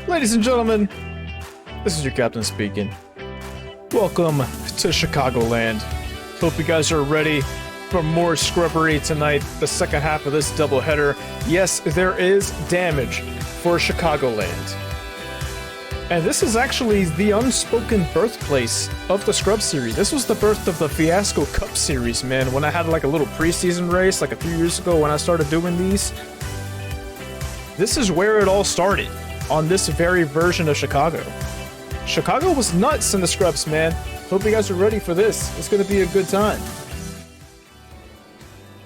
Ladies and gentlemen, this is your captain speaking. Welcome to Chicagoland. Hope you guys are ready for more scrubbery tonight, the second half of this doubleheader. Yes, there is damage for Chicagoland. And this is actually the unspoken birthplace of the Scrub Series. This was the birth of the Fiasco Cup Series, man, when I had like a little preseason race like a few years ago when I started doing these. This is where it all started, on this very version of Chicago. Chicago was nuts in the Scrubs, man. Hope you guys are ready for this. It's going to be a good time.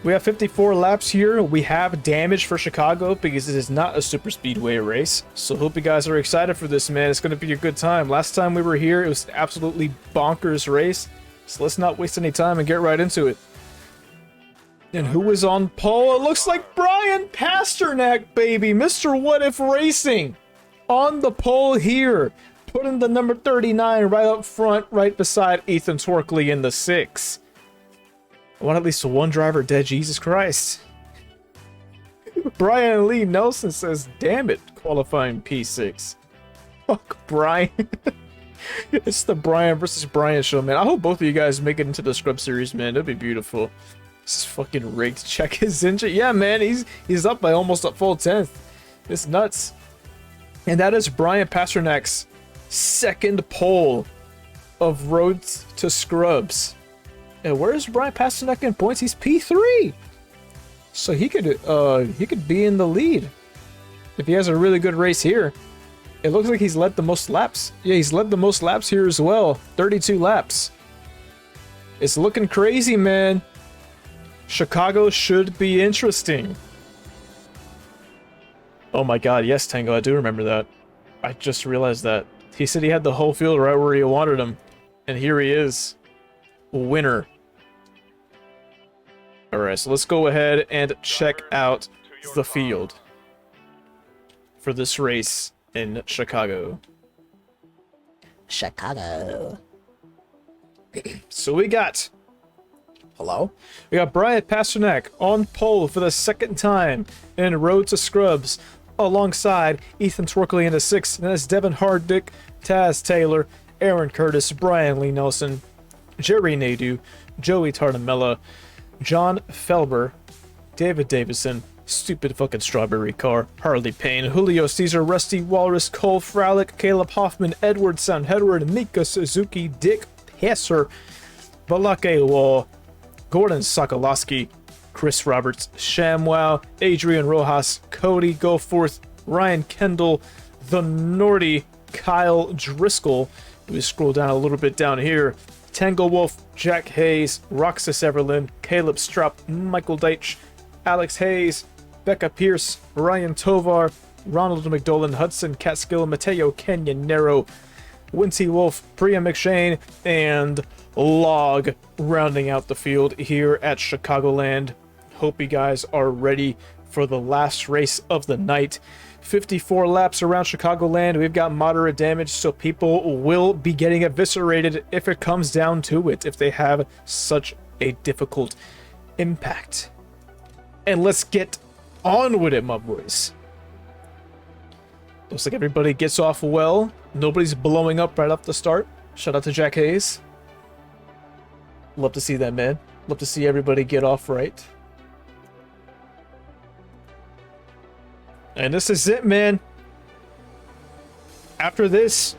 We have 54 laps here. We have damage for Chicago because it is not a super speedway race. So hope you guys are excited for this, man. It's going to be a good time. Last time we were here, it was an absolutely bonkers race. So let's not waste any time and get right into it. And who is on pole? It looks like Brian Pasternak, baby. Mr. What If Racing on the pole here. Putting the number 39 right up front, right beside Ethan Torkley in the 6. I want at least one driver dead, Jesus Christ. Brian Lee Nelson says, damn it, qualifying P6. Fuck Brian. It's the Brian versus Brian show, man. I hope both of you guys make it into the Scrub Series, man. That'd be beautiful. This is fucking rigged. Check his engine. Yeah, man, he's up by almost a full 10th. It's nuts. And that is Brian Pasternak's second pole of Road to Scrubs. And where's Brian Pasternak in points? He's P3. So he could be in the lead if he has a really good race here. It looks like he's led the most laps. Yeah, he's led the most laps here as well. 32 laps. It's looking crazy, man. Chicago should be interesting. Oh my god, yes, Tango, I do remember that. I just realized that. He said he had the whole field right where he wanted him. And here he is. Winner. Alright, so let's go ahead and check out the field for this race in Chicago. Chicago. So we got... Hello? We got Brian Pasternak on pole for the second time in Road to Scrubs, alongside Ethan Torkley in the 6th, and that's Devin Hardick, Taz Taylor, Aaron Curtis, Brian Lee Nelson, Jerry Nadeau, Joey Tardamella, John Felber, David Davison, stupid fucking strawberry car, Harley Payne, Julio Caesar, Rusty Walrus, Cole Fralick, Caleb Hoffman, Edward Sound Edward, Mika Suzuki, Dick Passer, Balake Wall, Gordon Sokolowski, Chris Roberts, ShamWow, Adrian Rojas, Cody Goforth, Ryan Kendall, The Nordy, Kyle Driscoll. We scroll down a little bit down here. Tango Wolf, Jack Hayes, Roxas Everlin, Caleb Strupp, Michael Deitch, Alex Hayes, Becca Pierce, Ryan Tovar, Ronald McDolan, Hudson Catskill, Mateo Kenyon Nero, Winty Wolf, Priya McShane, and Log rounding out the field here at Chicagoland. Hope you guys are ready for the last race of the night. 54 laps around Chicagoland. We've got moderate damage, so people will be getting eviscerated if it comes down to it, if they have such a difficult impact. And let's get on with it, my boys. Looks like everybody gets off well. Nobody's blowing up right off the start. Shout out to Jack Hayes. Love to see that, man. Love to see everybody get off right. And this is it, man. After this,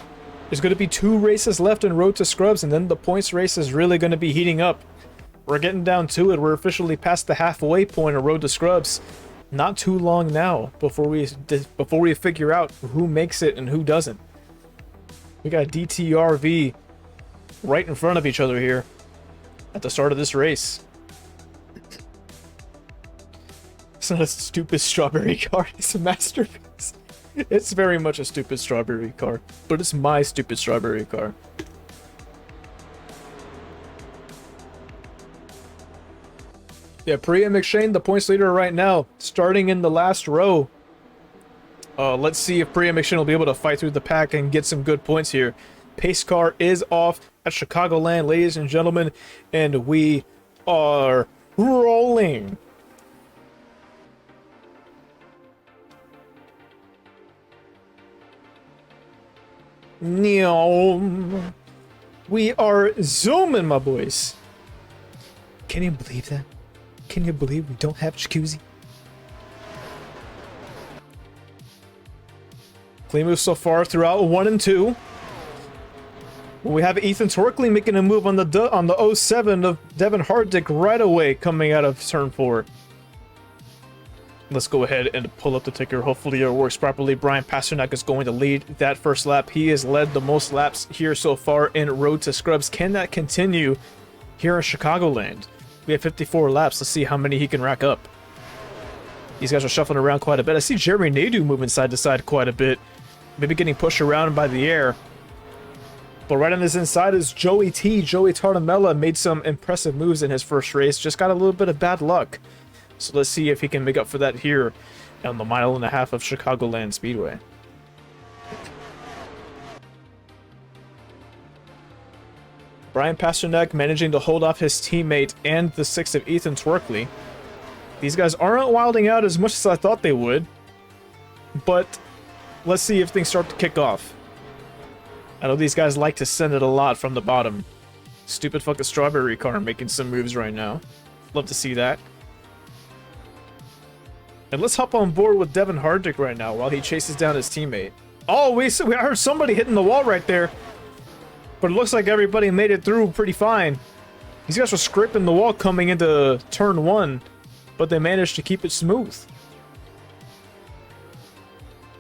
there's going to be 2 races left in Road to Scrubs, and then the points race is really going to be heating up. We're getting down to it. We're officially past the halfway point of Road to Scrubs. Not too long now before we figure out who makes it and who doesn't. We got DTRV right in front of each other here at the start of this race. It's not a stupid strawberry car, it's a masterpiece. It's very much a stupid strawberry car, but it's my stupid strawberry car. Yeah, Priya McShane, the points leader right now, starting in the last row. Let's see if Priya McShane will be able to fight through the pack and get some good points here. Pace car is off at Chicagoland, ladies and gentlemen, and we are rolling. Neom. We are zooming, my boys. Can you believe that? Can you believe we don't have jacuzzi? Clean move so far throughout 1 and 2. We have Ethan Torkley making a move on the 07 of Devin Hardick right away coming out of turn 4. Let's go ahead and pull up the ticker. Hopefully it works properly. Brian Pasternak is going to lead that first lap. He has led the most laps here so far in Road to Scrubs. Can that continue here in Chicagoland? We have 54 laps. Let's see how many he can rack up. These guys are shuffling around quite a bit. I see Jeremy Nadeau moving side to side quite a bit. Maybe getting pushed around by the air. But right on his inside is Joey T. Joey Tartamella made some impressive moves in his first race. Just got a little bit of bad luck. So let's see if he can make up for that here on the 1.5 miles of Chicagoland Speedway. Brian Pasternak managing to hold off his teammate and the 6 of Ethan Twerkley. These guys aren't wilding out as much as I thought they would. But let's see if things start to kick off. I know these guys like to send it a lot from the bottom. Stupid fucking strawberry car making some moves right now. Love to see that. And let's hop on board with Devin Hardick right now while he chases down his teammate. Oh, we heard somebody hitting the wall right there. But it looks like everybody made it through pretty fine. These guys were scraping the wall coming into turn 1, but they managed to keep it smooth.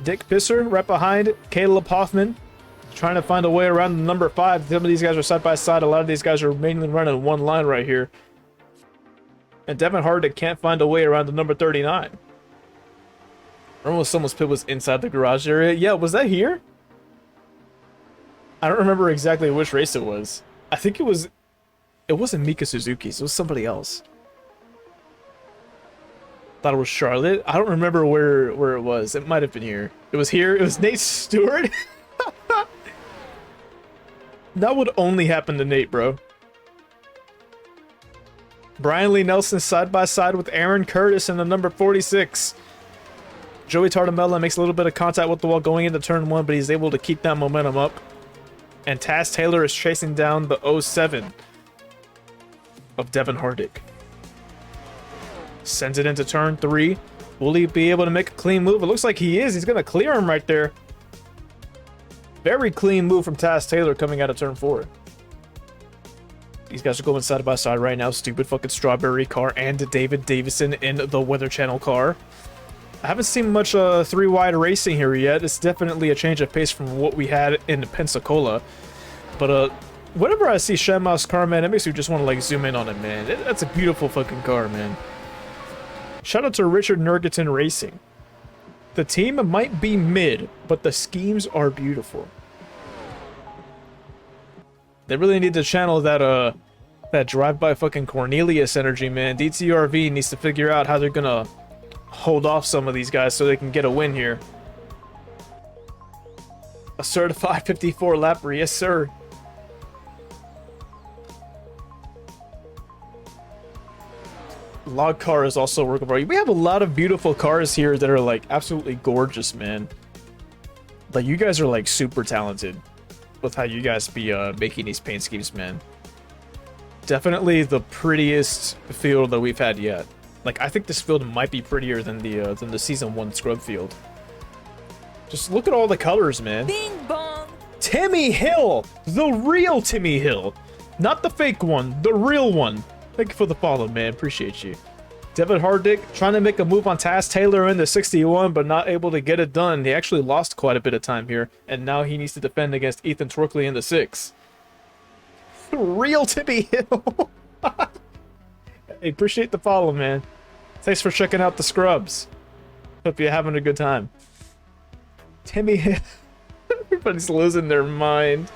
Dick Pisser right behind Caleb Hoffman, trying to find a way around the number 5. Some of these guys are side by side. A lot of these guys are mainly running one line right here. And Devin Hardick can't find a way around the number 39. Remember when someone's pit was inside the garage area? Yeah, was that here? I don't remember exactly which race it was. I think it wasn't Mika Suzuki's, it was somebody else. Thought it was Charlotte. I don't remember where it was. It might have been here. It was here. It was Nate Stewart. That would only happen to Nate, bro. Brian Lee Nelson side by side with Aaron Curtis in the number 46. Joey Tartamella makes a little bit of contact with the wall going into turn 1, but he's able to keep that momentum up. And Taz Taylor is chasing down the 07 of Devin Hardick. Sends it into turn 3. Will he be able to make a clean move? It looks like he is. He's going to clear him right there. Very clean move from Taz Taylor coming out of turn 4. These guys are going side by side right now. Stupid fucking strawberry car and David Davison in the Weather Channel car. I haven't seen much 3-wide racing here yet. It's definitely a change of pace from what we had in Pensacola. But whenever I see Shamma's car, man, it makes me just want to like zoom in on it, man. That's a beautiful fucking car, man. Shout out to Richard Nurgaton Racing. The team might be mid, but the schemes are beautiful. They really need to channel that that drive-by fucking Cornelius energy, man. DTRV needs to figure out how they're gonna hold off some of these guys so they can get a win here. A certified 54 lapper, yes sir. Log car is also workable. We have a lot of beautiful cars here that are like absolutely gorgeous, man. Like you guys are like super talented with how you guys be making these paint schemes, man. Definitely the prettiest field that we've had yet. Like I think this field might be prettier than the season 1 scrub field. Just look at all the colors, man. Bing bong. Timmy Hill, the real Timmy Hill, not the fake one, the real one. Thank you for the follow, man. Appreciate you. Devin Hardick trying to make a move on Taz Taylor in the 61, but not able to get it done. He actually lost quite a bit of time here, and now he needs to defend against Ethan Twerkley in the 6. Real Timmy Hill. Hey, appreciate the follow, man. Thanks for checking out the scrubs. Hope you're having a good time. Timmy Hill. Everybody's losing their mind.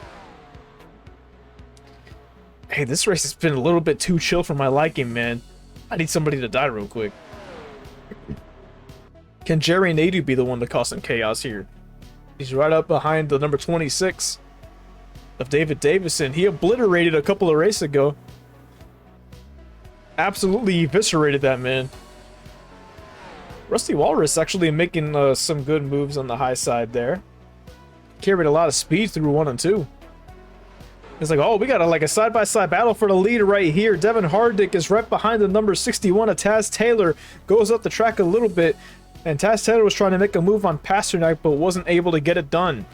Hey, this race has been a little bit too chill for my liking, man. I need somebody to die real quick. Can Jerry Nadeau be the one to cause some chaos here? He's right up behind the number 26 of David Davison. He obliterated a couple of races ago. Absolutely eviscerated that man. Rusty Walrus actually making some good moves on the high side there. carried a lot of speed through 1 and 2. It's like, oh, we got a side-by-side battle for the lead right here. Devin Hardick is right behind the number 61 of Taz Taylor. Goes up the track a little bit. And Taz Taylor was trying to make a move on Pasternak, but wasn't able to get it done.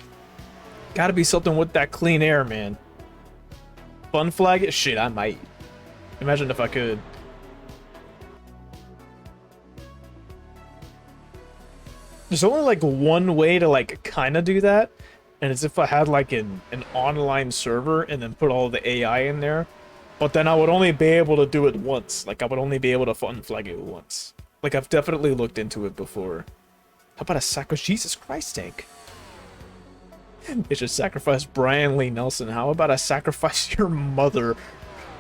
Gotta be something with that clean air, man. Fun flag it? Shit, I might. Imagine if I could. There's only like one way to like kind of do that. And it's if I had like an online server and then put all the AI in there. But then I would only be able to do it once. Like I would only be able to fun flag it once. Like I've definitely looked into it before. How about a sacrifice? Jesus Christ, tank. It should sacrifice Brian Lee Nelson. How about I sacrifice your mother?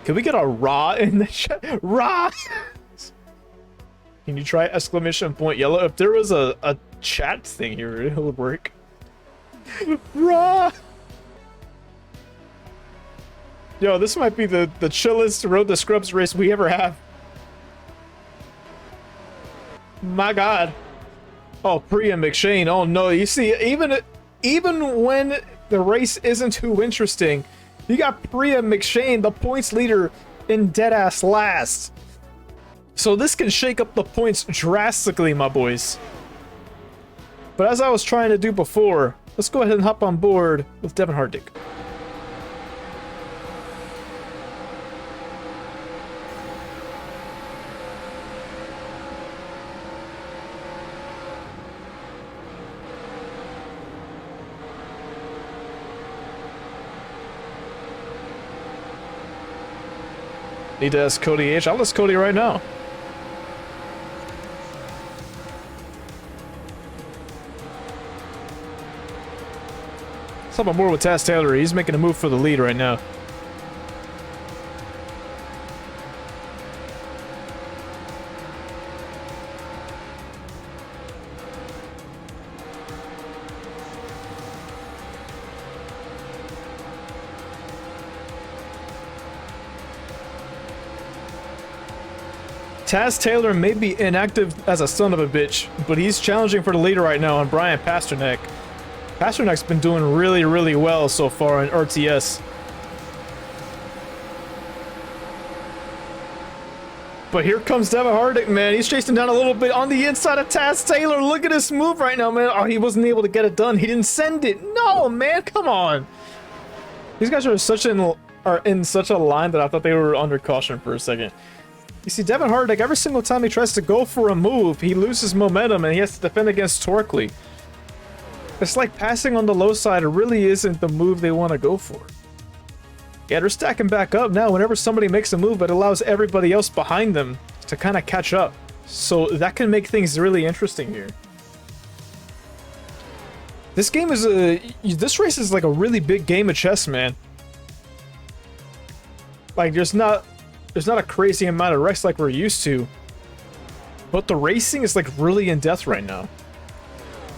Can we get a raw in the chat? Raw! Can you try exclamation point yellow? If there was a chat thing here, it would work. Raw! Yo, this might be the chillest Road to Scrubs race we ever have. My God. Oh, Priya McShane. Oh no, you see, even when the race isn't too interesting, you got Priya McShane, the points leader, in deadass last. So this can shake up the points drastically, my boys. But as I was trying to do before, let's go ahead and hop on board with Devin Hardick. Need to ask Cody H. I'll ask Cody right now. Let's hop on board with Taz Taylor. He's making a move for the lead right now. Taz Taylor may be inactive as a son of a bitch, but he's challenging for the lead right now on Brian Pasternak. Pasternak's been doing really, really well so far in RTS. But here comes Devin Hardick, man. He's chasing down a little bit on the inside of Taz Taylor. Look at this move right now, man. Oh, he wasn't able to get it done. He didn't send it. No, man, come on. These guys are in such a line that I thought they were under caution for a second. You see, Devin Hardick, every single time he tries to go for a move, he loses momentum and he has to defend against Torkley. It's like passing on the low side really isn't the move they want to go for. Yeah, they're stacking back up now. Whenever somebody makes a move, it allows everybody else behind them to kind of catch up. So that can make things really interesting here. This game is this race is like a really big game of chess, man. Like, there's not a crazy amount of wrecks like we're used to. But the racing is like really in depth right now.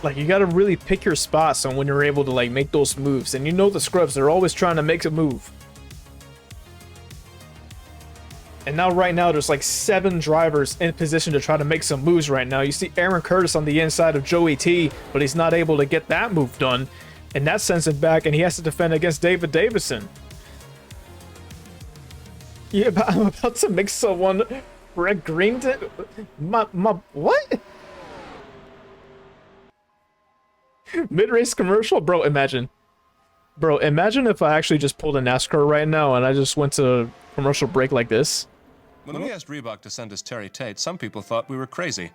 Like, you gotta really pick your spots on when you're able to like make those moves. And you know the scrubs, they're always trying to make a move. And now right now there's like 7 drivers in position to try to make some moves right now. You see Aaron Curtis on the inside of Joey T, but he's not able to get that move done. And that sends him back and he has to defend against David Davison. Yeah, but I'm about to make someone Greg Greenton. What? Mid-race commercial? Bro, imagine. Bro, imagine if I actually just pulled a NASCAR right now and I just went to commercial break like this. When we asked Reebok to send us Terry Tate, some people thought we were crazy.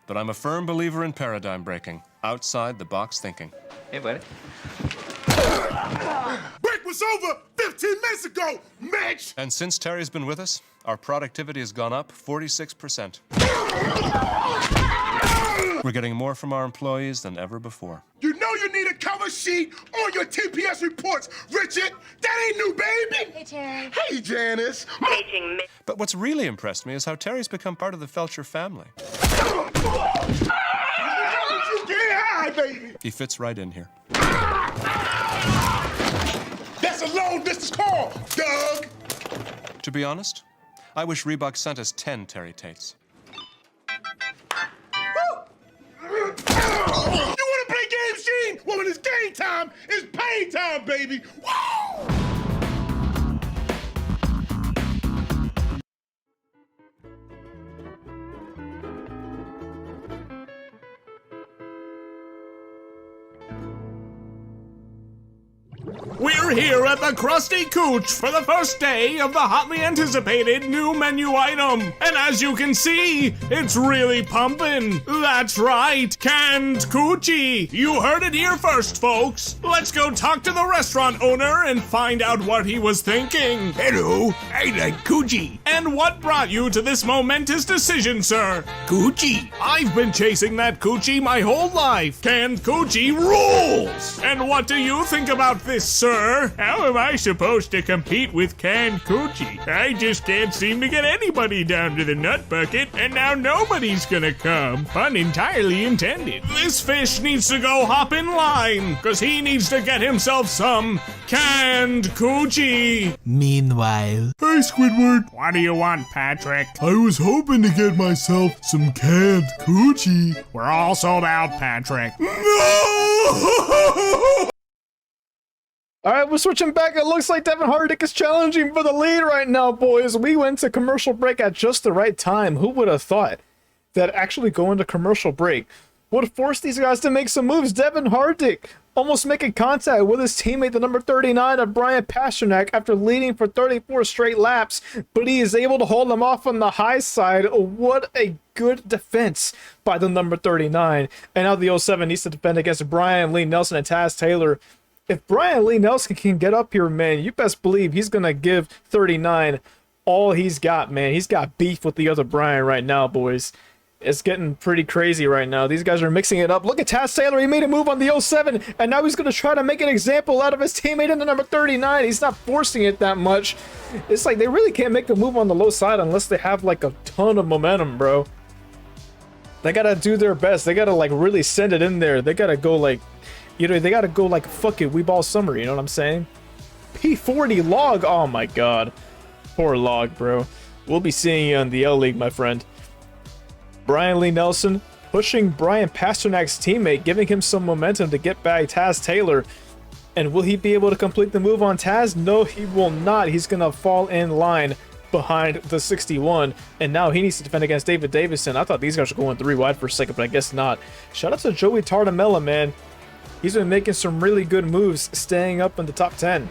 But I'm a firm believer in paradigm breaking, outside the box thinking. Hey, buddy. Break was over 15 minutes ago, Mitch! And since Terry's been with us, our productivity has gone up 46%. We're getting more from our employees than ever before. You know you need a cover sheet on your TPS reports, Richard! That ain't new, baby! Hey, Terry. Hey, Janice! But what's really impressed me is how Terry's become part of the Felcher family. You get high, baby! He fits right in here. That's a long distance call, Doug! To be honest, I wish Reebok sent us 10 Terry Tates. You wanna play games, Gene? mean? Well, when it's game time, it's pain time, baby. Woo! We're here at the Krusty Cooch for the first day of the hotly anticipated new menu item. And as you can see, it's really pumping. That's right, canned coochie. You heard it here first, folks. Let's go talk to the restaurant owner and find out what he was thinking. Hello, I like coochie. And what brought you to this momentous decision, sir? Coochie. I've been chasing that coochie my whole life. Canned coochie rules! And what do you think about this, sir? How am I supposed to compete with canned coochie? I just can't seem to get anybody down to the nut bucket, and now nobody's gonna come. Pun entirely intended. This fish needs to go hop in line, cause he needs to get himself some canned coochie. Meanwhile, Hey, Squidward. What do you want, Patrick? I was hoping to get myself some canned coochie. We're all sold out, Patrick. No! All right, we're switching back. It looks like Devin Hardick is challenging for the lead right now, boys. We went to commercial break at just the right time. Who would have thought that actually going to commercial break would force these guys to make some moves? Devin Hardick almost making contact with his teammate, the number 39 of Brian Pasternak, after leading for 34 straight laps, but he is able to hold him off on the high side. What a good defense by the number 39. And now the 07 needs to defend against Brian Lee Nelson and Taz Taylor. If Brian Lee Nelson can get up here, man, you best believe he's going to give 39 all he's got, man. He's got beef with the other Brian right now, boys. It's getting pretty crazy right now. These guys are mixing it up. Look at Taz Taylor. He made a move on the 07, and now he's going to try to make an example out of his teammate in the number 39. He's not forcing it that much. It's like they really can't make a move on the low side unless they have, like, a ton of momentum, bro. They got to do their best. They got to, like, really send it in there. They got to go, like... You know, they gotta go like, fuck it, we ball summer, you know what I'm saying? P40 Log, oh my god. Poor Log, bro. We'll be seeing you in the L League, my friend. Brian Lee Nelson pushing Brian Pasternak's teammate, giving him some momentum to get back Taz Taylor. And will he be able to complete the move on Taz? No, he will not. He's gonna fall in line behind the 61, and now he needs to defend against David Davison. I thought these guys were going 3 wide for a second, but I guess not. Shout out to Joey Tardamella, man. He's been making some really good moves, staying up in the top 10.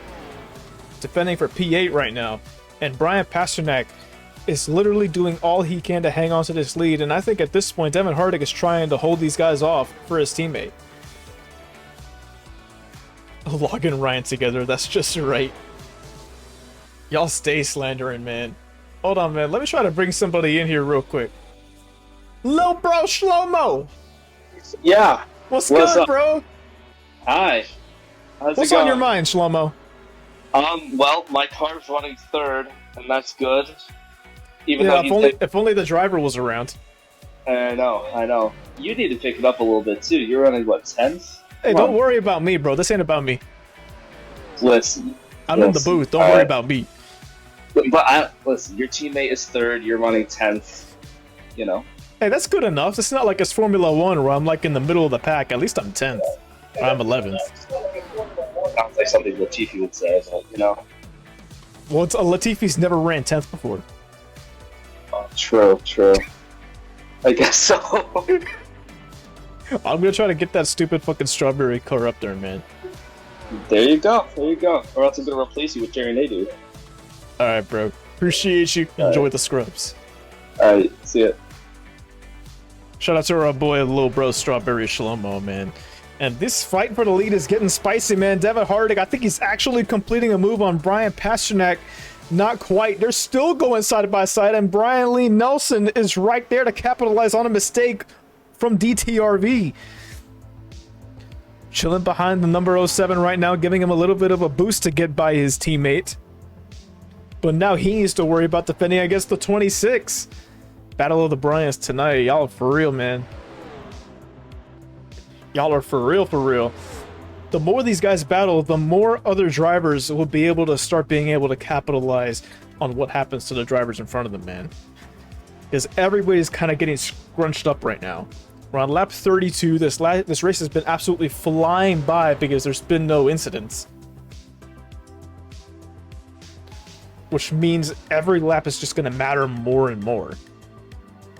Defending for P8 right now. And Brian Pasternak is literally doing all he can to hang on to this lead. And I think at this point, Devin Hardick is trying to hold these guys off for his teammate. Log and Ryan together, that's just right. Y'all stay slandering, man. Hold on, man. Let me try to bring somebody in here real quick. Lil bro Shlomo! Yeah. What's good, up? bro? Hi. How's What's it going? on your mind, Shlomo? Well, my car's running third, and that's good. Even Yeah, though if only the driver was around. I know. You need to pick it up a little bit too. You're running what, 10th? Hey, don't worry about me, bro. This ain't about me. Listen. I'm in the booth. Don't worry about me. But listen, your teammate is third. You're running 10th. You know. Hey, that's good enough. It's not like it's Formula One where I'm like in the middle of the pack. At least I'm 10th. Or I'm 11th. Sounds like something Latifi would say, but you know. Well, Latifi's never ran 10th before. Oh, true. I guess so. I'm gonna try to get that stupid fucking strawberry car up there, man. There you go. Or else I'm gonna replace you with Jerry Nadeau. Alright, bro. Appreciate you. Enjoy the scrubs. Alright, see ya. Shout out to our boy, little bro, Strawberry Shlomo, man. And this fight for the lead is getting spicy, man. Devin Hardick, I think he's actually completing a move on Brian Pasternak. Not quite. They're still going side by side, and Brian Lee Nelson is right there to capitalize on a mistake from DTRV. Chilling behind the number 07 right now, giving him a little bit of a boost to get by his teammate. But now he needs to worry about defending against the 26. Battle of the Bryans tonight. Y'all are for real, man. Y'all are for real. The more these guys battle, the more other drivers will be able to start being able to capitalize on what happens to the drivers in front of them, man. Because everybody's kind of getting scrunched up right now. We're on lap 32. This race has been absolutely flying by because there's been no incidents. Which means every lap is just going to matter more and more.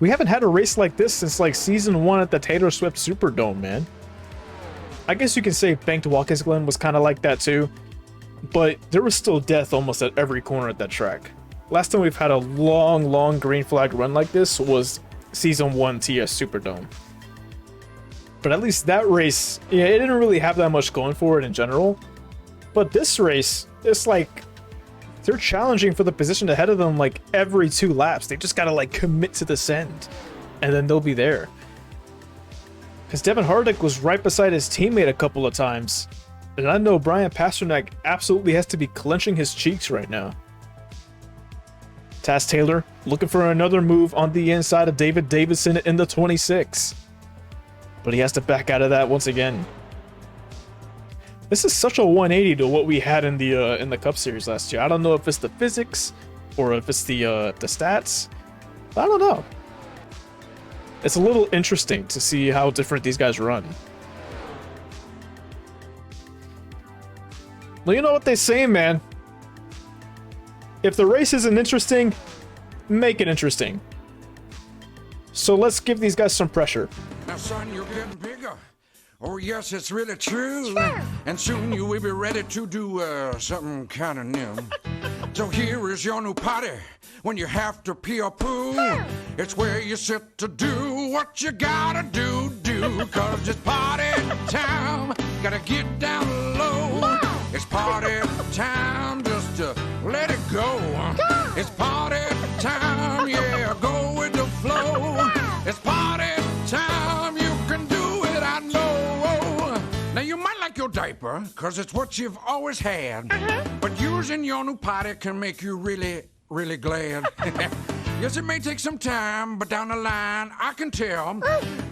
We haven't had a race like this since like season 1 at the Taylor Swift Superdome, man. I guess you can say Banked Watkins Glen was kind of like that too. But there was still death almost at every corner at that track. Last time we've had a long green flag run like this was season 1 TS Superdome. But at least that race, yeah, it didn't really have that much going for it in general. But this race, it's like they're challenging for the position ahead of them like every 2 laps. They just gotta like commit to this end, and then they'll be there. Because Devin Hardick was right beside his teammate a couple of times, and I know Brian Pasternak absolutely has to be clenching his cheeks right now. Taz Taylor looking for another move on the inside of David Davidson in the 26. But he has to back out of that once again. This is such a 180 to what we had in the Cup Series last year. I don't know if it's the physics or if it's the stats. I don't know. It's a little interesting to see how different these guys run. Well, you know what they say, man. If the race isn't interesting, make it interesting. So let's give these guys some pressure. Now, son, you're getting bigger. Oh, yes, it's really true. Sure. And soon you will be ready to do something kind of new. So here is your new potty. When you have to pee or poo, sure. It's where you sit to do what you gotta do. Cause it's party time. Gotta get down low. Wow. It's party time, just to let it go. Go. It's party time, yeah, go with the flow. Wow. It's party time, you can do it, I know. Now you might like your diaper, cause it's what you've always had. But using your new potty can make you really glad. Yes, it may take some time, but down the line, I can tell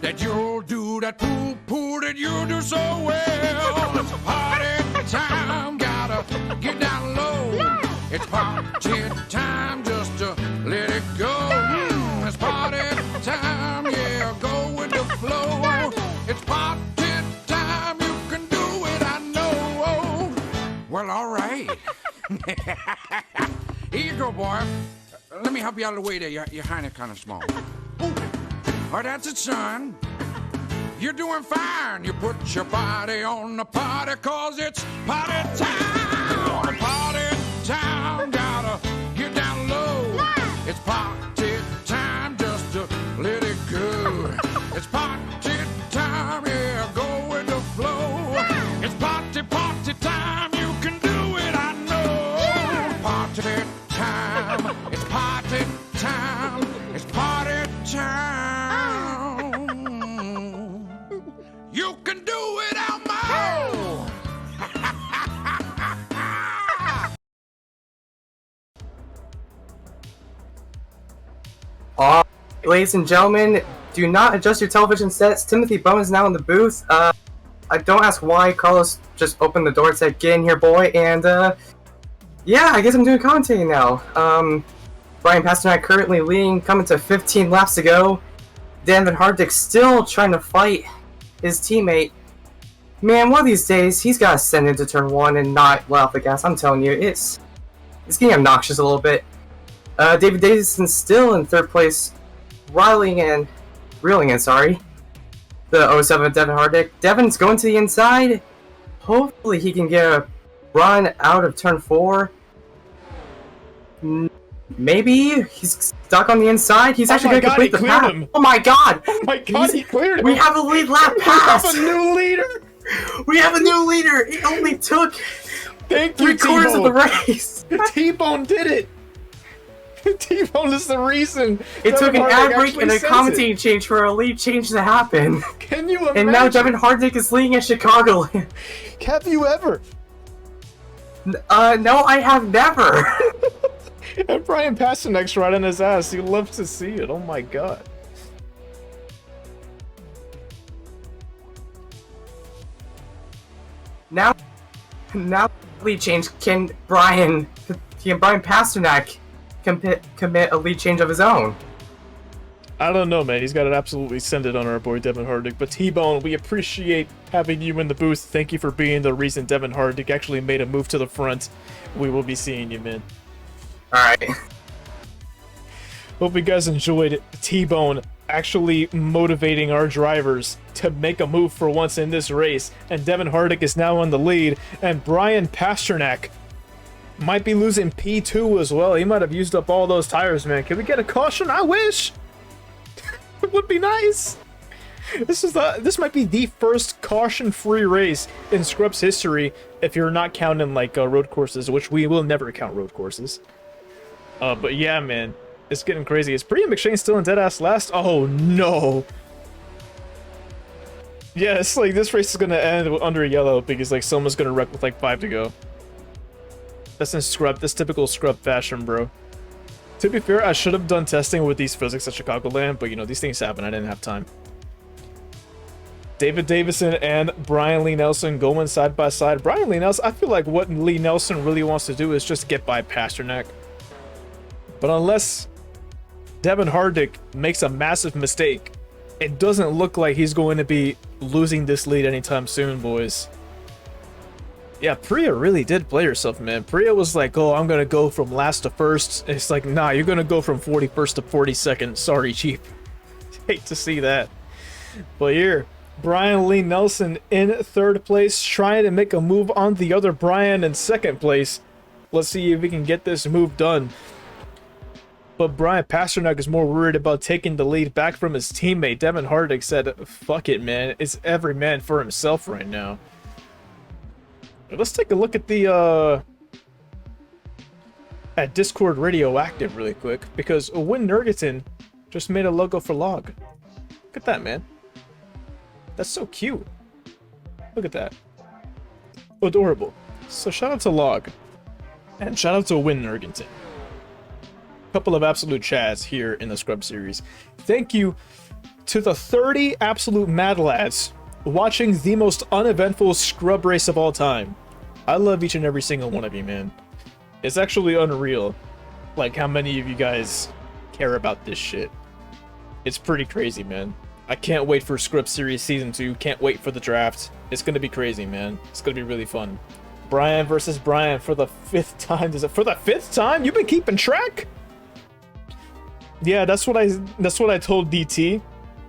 that you'll do that poo that you do so well. It's party time, gotta get down low. It's party time, just to let it go. It's party time, yeah, go with the flow. It's party time, you can do it, I know. Well, all right. Here you go, boy. Let me help you out of the way there. Your hiney kind of small. All right, that's it, son. You're doing fine. You put your body on the party, cause it's party time. Party time, gotta get down low. It's party time, just to let it go. It's party time, yeah, go with the flow. It's party time, you can do it, I know. Party time, it's party time, it's party time. You can do it, Elmo. Ladies and gentlemen, do not adjust your television sets. Timothy Bone is now in the booth. I don't ask why. Carlos just opened the door and said, "Get in here, boy." And yeah, I guess I'm doing commentating now. Brian Pasternak currently leading, coming to 15 laps to go. Devin Hardick still trying to fight his teammate. Man, one of these days he's got to send into turn 1 and not let off the gas. I'm telling you, it's getting obnoxious a little bit. David Davidson still in 3rd place, reeling in, the 07 Devin Hardick. Devin's going to the inside. Hopefully he can get a run out of turn 4. Maybe he's stuck on the inside. He's actually going to complete the path. Oh my god! Oh my god, he cleared him! We have a lead lap pass! We have a new leader! We have a new leader! It only took Thank you, 3/4 of the race! T-Bone did it! T-Bone is the reason. It took an ad break and a commentating change for a lead change to happen. Can you imagine? And now Devin Hardick is leading at Chicago. Have you ever? No, I have never. And Brian Pasternak's right on his ass. He loves to see it. Oh my god. Now lead change. Can Brian Pasternak commit a lead change of his own? I don't know, man. He's got to absolutely send it on our boy Devin Hardick. But T-Bone, we appreciate having you in the booth. Thank you for being the reason Devin Hardick actually made a move to the front. We will be seeing you, man. Alright. Hope you guys enjoyed T-Bone actually motivating our drivers to make a move for once in this race. And Devin Hardick is now on the lead. And Brian Pasternak might be losing P2 as well. He might have used up all those tires, man. Can we get a caution? I wish. It would be nice. This might be the first caution-free race in Scrubs history if you're not counting like road courses, which we will never count road courses. But yeah, man, it's getting crazy. Is Priya McShane still in dead-ass last? Oh no. Yeah, it's like this race is gonna end under yellow because like someone's gonna wreck with like 5 to go. That's in Scrub. That's typical Scrub fashion, bro. To be fair, I should have done testing with these physics at Chicagoland, but you know, these things happen. I didn't have time. David Davison and Brian Lee Nelson going side by side. Brian Lee Nelson, I feel like what Lee Nelson really wants to do is just get by Pasternak. But unless Devin Hardick makes a massive mistake, it doesn't look like he's going to be losing this lead anytime soon, boys. Yeah, Priya really did play herself, man. Priya was like, oh, I'm going to go from last to first. It's like, nah, you're going to go from 41st to 42nd. Sorry, Chief. Hate to see that. But here, Brian Lee Nelson in 3rd place, trying to make a move on the other Brian in 2nd place. Let's see if we can get this move done. But Brian Pasternak is more worried about taking the lead back from his teammate. Devin Hardick said, fuck it, man. It's every man for himself right now. Let's take a look at the at Discord Radioactive really quick, because Win Nergerton just made a logo for Log. Look at that, man. That's so cute. Look at that. Adorable. So shout out to Log. And shout out to Win Nergerton. Couple of absolute chads here in the Scrub series. Thank you to the 30 absolute mad lads watching the most uneventful Scrub race of all time. I love each and every single one of you, man. It's actually unreal, like, how many of you guys care about this shit. It's pretty crazy, man. I can't wait for Scrub Series Season 2. Can't wait for the draft. It's gonna be crazy, man. It's gonna be really fun. Brian versus Brian for the 5th time. Is it for the 5th time? You've been keeping track? Yeah, that's what I told DT.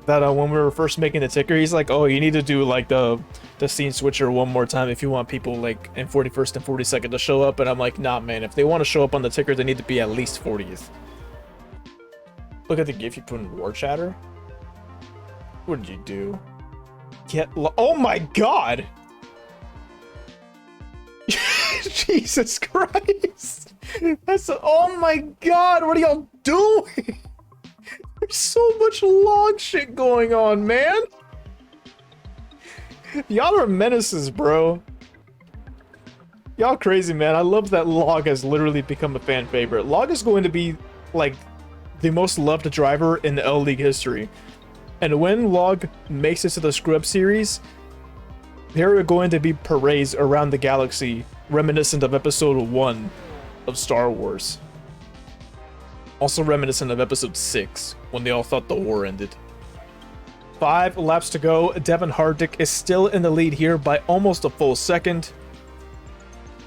That when we were first making the ticker, he's like, oh, you need to do like the scene switcher one more time if you want people like in 41st and 42nd to show up. And I'm like, nah, man, if they want to show up on the ticker, they need to be at least 40th. Look at the gif you put in War Chatter. What did you do? Oh my god! Jesus Christ! Oh my god, what are y'all doing? There's so much log shit going on, man. Y'all are menaces, bro. Y'all crazy, man. I love that Log has literally become a fan favorite. Log is going to be, like, the most loved driver in the L League history. And when Log makes it to the Scrub series, there are going to be parades around the galaxy reminiscent of episode 1 of Star Wars. Also reminiscent of episode 6, when they all thought the war ended. 5 laps to go. Devin Hardick is still in the lead here by almost a full second.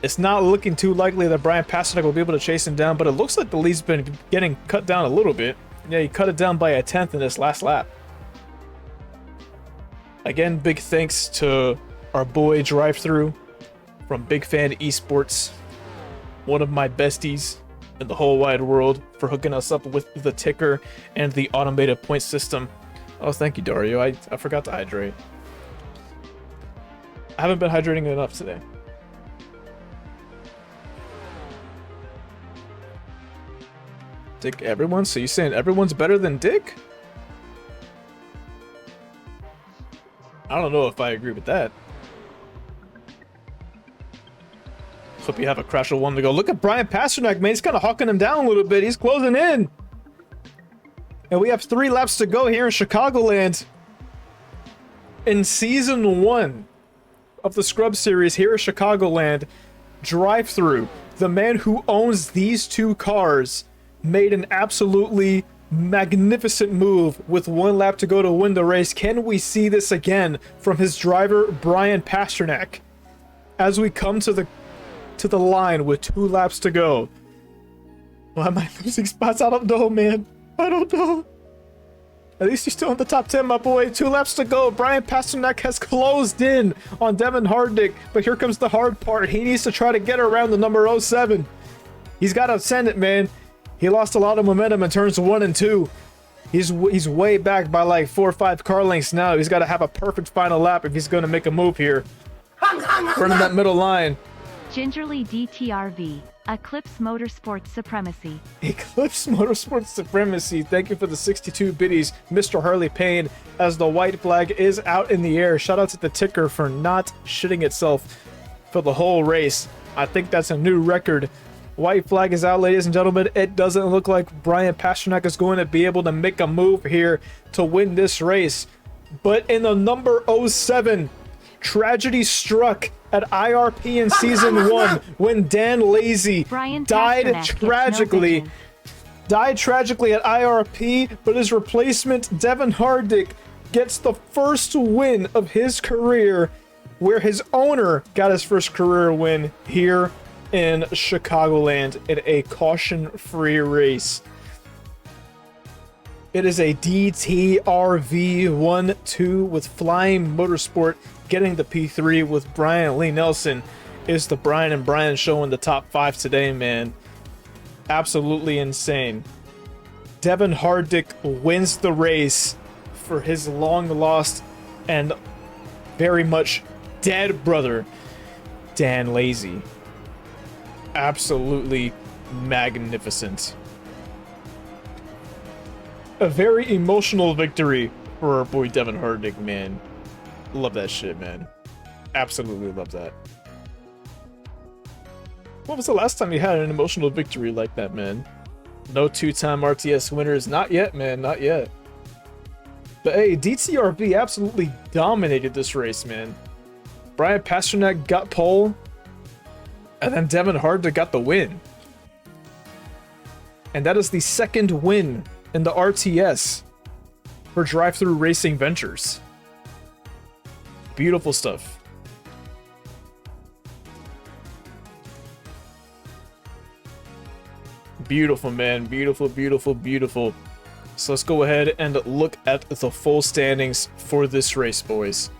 It's not looking too likely that Brian Pasternak will be able to chase him down, but it looks like the lead's been getting cut down a little bit. Yeah, he cut it down by a 10th in this last lap. Again, big thanks to our boy Drive-Thru from Big Fan Esports, one of my besties in the whole wide world, for hooking us up with the ticker and the automated point system. Oh, thank you, Dario. I forgot to hydrate. I haven't been hydrating enough today. Dick everyone? So you saying everyone's better than Dick? I don't know if I agree with that. Hope you have a Crashel 1 to go. Look at Brian Pasternak, man. He's kind of hawking him down a little bit. He's closing in. And we have 3 laps to go here in Chicagoland. In Season 1 of the Scrub Series here at Chicagoland, Drive-Thru, the man who owns these 2 cars, made an absolutely magnificent move with 1 lap to go to win the race. Can we see this again from his driver, Brian Pasternak, as we come to the line with 2 laps to go? Why am I losing spots? I don't know, man. I don't know. At least he's still in the top 10, my boy. 2 laps to go. Brian Pasternak has closed in on Devin Hardick, but here comes the hard part. He needs to try to get around the number 07. He's got to send it, man. He lost a lot of momentum in turns 1 and 2. He's way back by like 4 or 5 car lengths now. He's got to have a perfect final lap if he's going to make a move here. Running that middle line. Gingerly DTRV. Eclipse Motorsports Supremacy. Eclipse Motorsports Supremacy. Thank you for the 62 biddies, Mr. Harley Payne, as the white flag is out in the air. Shout out to the ticker for not shitting itself for the whole race. I think that's a new record. White flag is out, ladies and gentlemen. It doesn't look like Brian Pasternak is going to be able to make a move here to win this race. But in the number 07, tragedy struck at IRP in season 1 when Dan Lazy died tragically at IRP, but his replacement Devin Hardick gets the first win of his career, where his owner got his first career win here in Chicagoland in a caution-free race. It is a DTRV 1-2 with Flying Motorsport getting the P3 with Brian Lee Nelson. Is the Brian and Brian show in the top 5 today, man. Absolutely insane. Devin Hardick wins the race for his long lost and very much dead brother, Dan Lazy. Absolutely magnificent. A very emotional victory for our boy Devin Hardick, man. Love that shit, man. Absolutely love that. When was the last time you had an emotional victory like that, man? No 2-time RTS winners. Not yet, man. Not yet. But hey, DTRV absolutely dominated this race, man. Brian Pasternak got pole, and then Devin Hardick got the win. And that is the second win in the RTS for Drive-Thru Racing Ventures. Beautiful stuff. Beautiful, man. Beautiful, beautiful, beautiful. So let's go ahead and look at the full standings for this race, boys.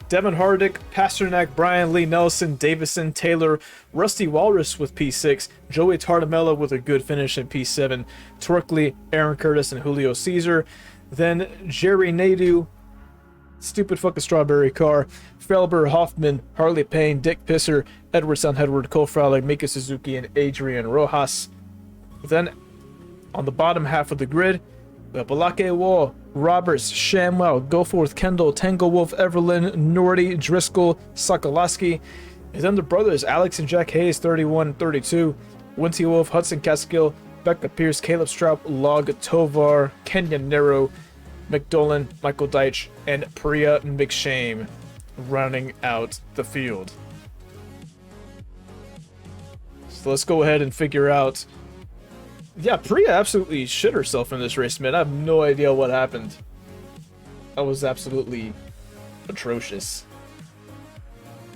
Devin Hardick, Pasternak, Brian Lee Nelson, Davison, Taylor, Rusty Walrus with P6, Joey Tardamella with a good finish in P7, Torkley, Aaron Curtis, and Julio Caesar. Then Jerry Nadu, stupid fucking strawberry car, Felber, Hoffman, Harley Payne, Dick Pisser, Edward Sound Edward, Cole Frowley, Mika Suzuki, and Adrian Rojas. Then on the bottom half of the grid, we have Balake Wall, Roberts, Shamwell, Goforth, Kendall, Tango Wolf, Everlyn, Nordy, Driscoll, Sokoloski. And then the brothers, Alex and Jack Hayes, 31-32, Winty Wolf, Hudson Caskill, Becca Pierce, Caleb Straub, Log Tovar, Kenyon Nero, McDolan, Michael Deitch, and Priya McShane rounding out the field. So let's go ahead and figure out. Yeah, Priya absolutely shit herself in this race, man. I have no idea what happened. That was absolutely atrocious.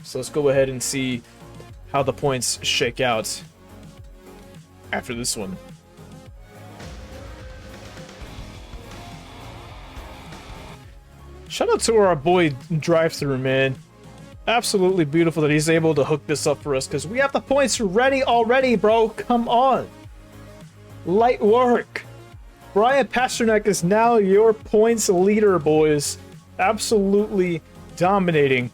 So let's go ahead and see how the points shake out after this one. Shout out to our boy Drive-Thru, man. Absolutely beautiful that he's able to hook this up for us, because we have the points ready already, bro. Come on. Light work. Brian Pasternak is now your points leader, boys. Absolutely dominating.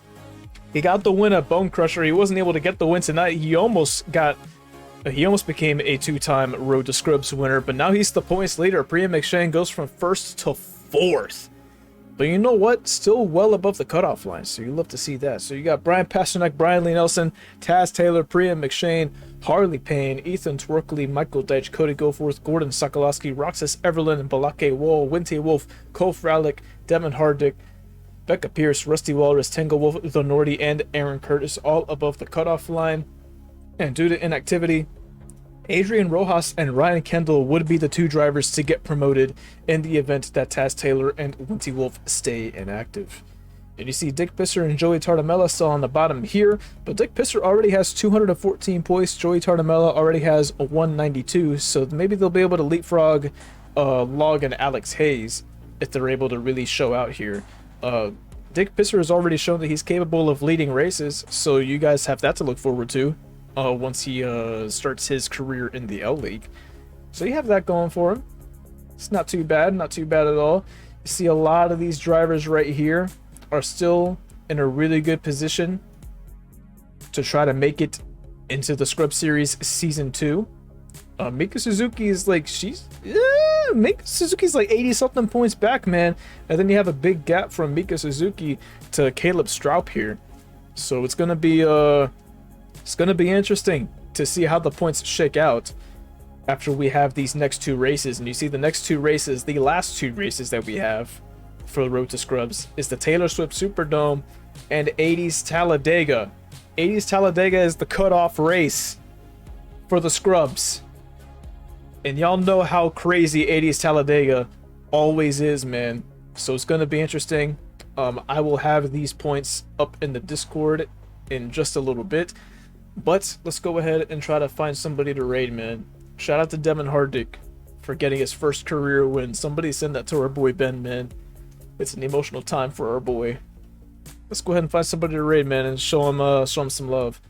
He got the win at Bone Crusher. He wasn't able to get the win tonight. He almost became a 2-time Road to Scrubs winner, but now he's the points leader. Priya McShane goes from 1st to 4th. But you know what? Still well above the cutoff line, so you love to see that. So you got Brian Pasternak, Brian Lee Nelson, Taz Taylor, Priya McShane, Harley Payne, Ethan Twerkley, Michael Deitch, Cody Goforth, Gordon Sokoloski, Roxas Everlyn, Balake Wall, Winty Wolf, Cole Fralick, Devin Hardick, Becca Pierce, Rusty Walrus, Tango Wolf, The Nordy, and Aaron Curtis, all above the cutoff line. And due to inactivity, Adrian Rojas and Ryan Kendall would be the two drivers to get promoted in the event that Taz Taylor and Winty Wolf stay inactive. And you see Dick Pisser and Joey Tardamella still on the bottom here, but Dick Pisser already has 214 points. Joey Tardamella already has a 192, so maybe they'll be able to leapfrog Log and Alex Hayes if they're able to really show out here. Dick Pisser has already shown that he's capable of leading races, so you guys have that to look forward to once he starts his career in the L League. So you have that going for him. It's not too bad at all. You see a lot of these drivers right here are still in a really good position to try to make it into the Scrub Series Season 2. Mika Suzuki is like, Mika Suzuki's like 80 something points back, man. And then you have a big gap from Mika Suzuki to Caleb Stroup here. So it's gonna be interesting to see how the points shake out after we have these next two races. And you see the next two races, the last two races that we have for the Road to Scrubs is the Taylor Swift Superdome and 80s Talladega. 80s Talladega is the cutoff race for the Scrubs. And y'all know how crazy 80s Talladega always is, man. So it's going to be interesting. I will have these points up in the Discord in just a little bit. But let's go ahead and try to find somebody to raid, man. Shout out to Devin Hardick for getting his first career win. Somebody send that to our boy Ben, man. It's an emotional time for our boy. Let's go ahead and find somebody to raid, man, and show him some love.